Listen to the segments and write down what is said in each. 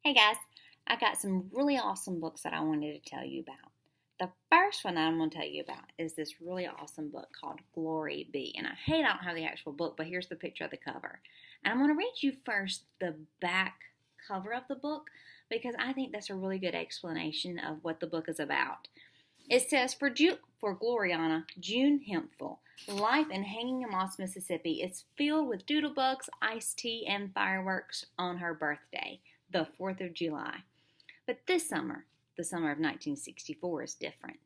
Hey guys, I got some really awesome books that I wanted to tell you about. The first one that I'm going to tell you about is this really awesome book called Glory Be. And I hate I don't have the actual book, but here's the picture of the cover. And I'm going to read you first the back cover of the book because I think that's a really good explanation of what the book is about. It says, for Gloriana, June Hemphill, life in Hanging Moss, Mississippi is filled with doodlebugs, iced tea, and fireworks on her birthday, the 4th of July. But this summer, the summer of 1964, is different.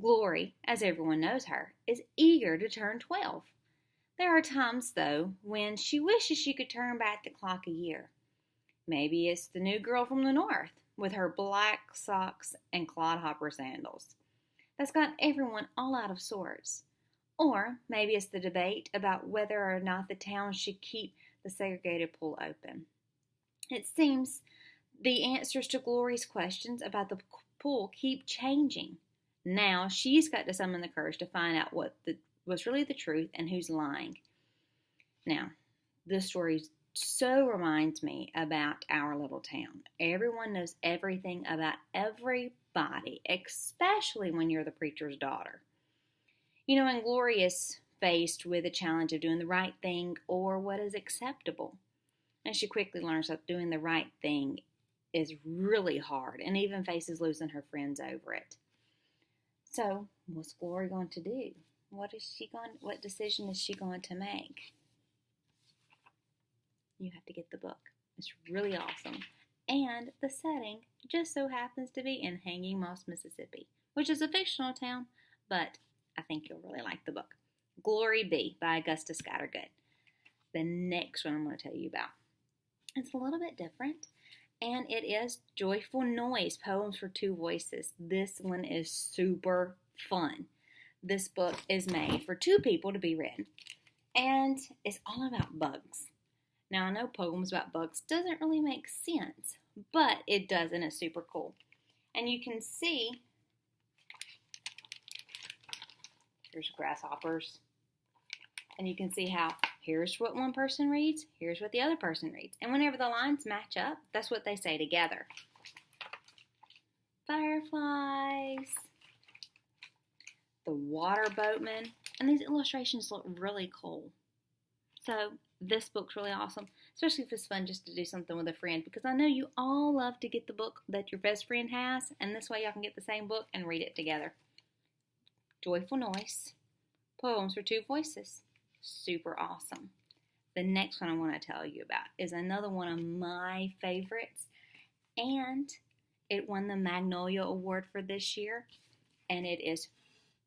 Glory, as everyone knows her, is eager to turn 12. There are times, though, when she wishes she could turn back the clock a year. Maybe it's the new girl from the north, with her black socks and clodhopper sandals. That's got everyone all out of sorts. Or maybe it's the debate about whether or not the town should keep the segregated pool open. It seems the answers to Glory's questions about the pool keep changing. Now she's got to summon the courage to find out what's really the truth and who's lying. Now, this story so reminds me about our little town. Everyone knows everything about everybody, especially when you're the preacher's daughter. You know, and Glory is faced with the challenge of doing the right thing or what is acceptable. And she quickly learns that doing the right thing is really hard and even faces losing her friends over it. So, what's Glory going to do? What decision is she going to make? You have to get the book. It's really awesome. And the setting just so happens to be in Hanging Moss, Mississippi, which is a fictional town, but I think you'll really like the book. Glory Be by Augusta Scattergood. The next one I'm going to tell you about. It's a little bit different, and it is Joyful Noise, Poems for Two Voices. This one is super fun. This book is made for two people to be read, and it's all about bugs. Now, I know poems about bugs doesn't really make sense, but it does, and it's super cool. And you can see, here's grasshoppers, and you can see how here's what one person reads, here's what the other person reads. And whenever the lines match up, that's what they say together. Fireflies, the water boatman, and these illustrations look really cool. So this book's really awesome, especially if it's fun just to do something with a friend, because I know you all love to get the book that your best friend has, and this way y'all can get the same book and read it together. Joyful Noise, Poems for Two Voices. Super awesome. The next one I want to tell you about is another one of my favorites, and it won the Magnolia Award for this year, and it is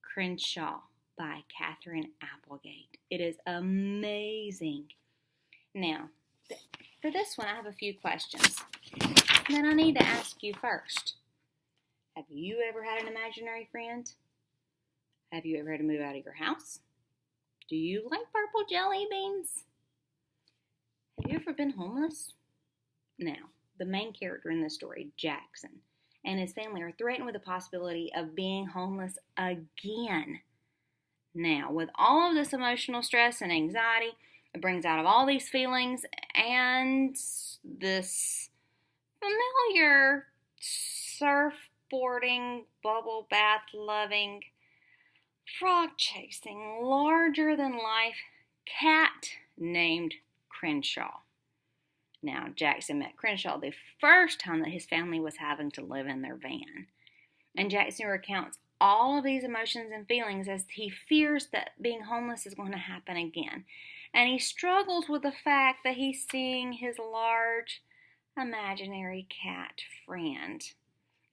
Crenshaw by Katherine Applegate. It is amazing. Now, for this one, I have a few questions that I need to ask you first. Have you ever had an imaginary friend? Have you ever had to move out of your house? Do you like purple jelly beans? Have you ever been homeless? Now, the main character in this story, Jackson, and his family are threatened with the possibility of being homeless again. Now, with all of this emotional stress and anxiety, it brings out of all these feelings and this familiar surfboarding, bubble bath loving, frog chasing, larger than life cat named Crenshaw. Now, Jackson met Crenshaw the first time that his family was having to live in their van. And Jackson recounts all of these emotions and feelings as he fears that being homeless is going to happen again. And he struggles with the fact that he's seeing his large imaginary cat friend.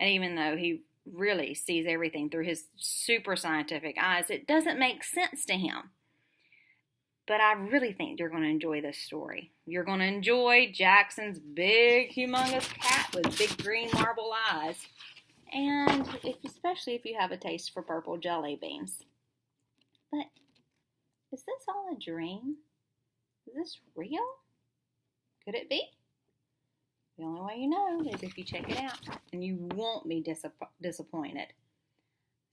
And even though he really sees everything through his super scientific eyes, it doesn't make sense to him. But I really think you're going to enjoy this story. You're going to enjoy Jackson's big, humongous cat with big green marble eyes. And especially if you have a taste for purple jelly beans. But is this all a dream? Is this real? Could it be? The only way you know is if you check it out, and you won't be disappointed.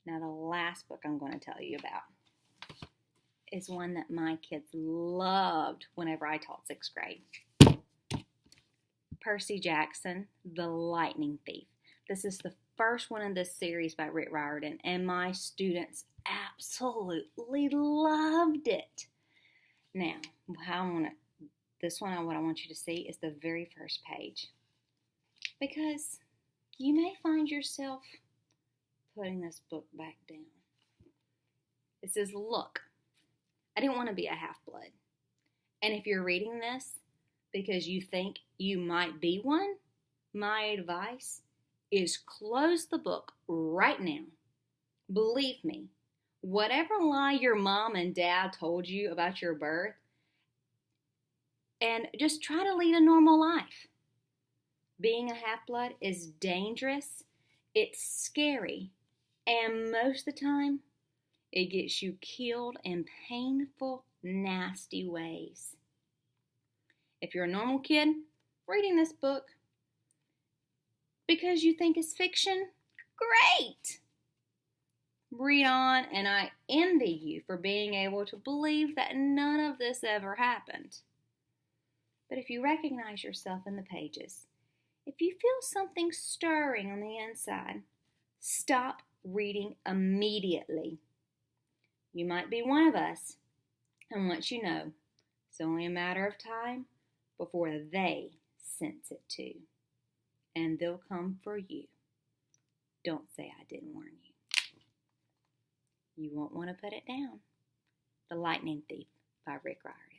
Now, the last book I'm going to tell you about is one that my kids loved whenever I taught 6th grade. Percy Jackson, The Lightning Thief. This is the first one in this series by Riordan, and my students absolutely loved it. Now, what I want you to see is the very first page, because you may find yourself putting this book back down. It says, "Look, I didn't want to be a half-blood. And if you're reading this because you think you might be one, my advice is close the book right now. Believe me, whatever lie your mom and dad told you about your birth, and just try to lead a normal life. Being a half-blood is dangerous, it's scary, and most of the time, it gets you killed in painful, nasty ways. If you're a normal kid reading this book because you think it's fiction, great! Read on, and I envy you for being able to believe that none of this ever happened. But if you recognize yourself in the pages, if you feel something stirring on the inside, stop reading immediately. You might be one of us, and once you know, it's only a matter of time before they sense it too. And they'll come for you. Don't say I didn't warn you. You won't want to put it down. The Lightning Thief by Riordan.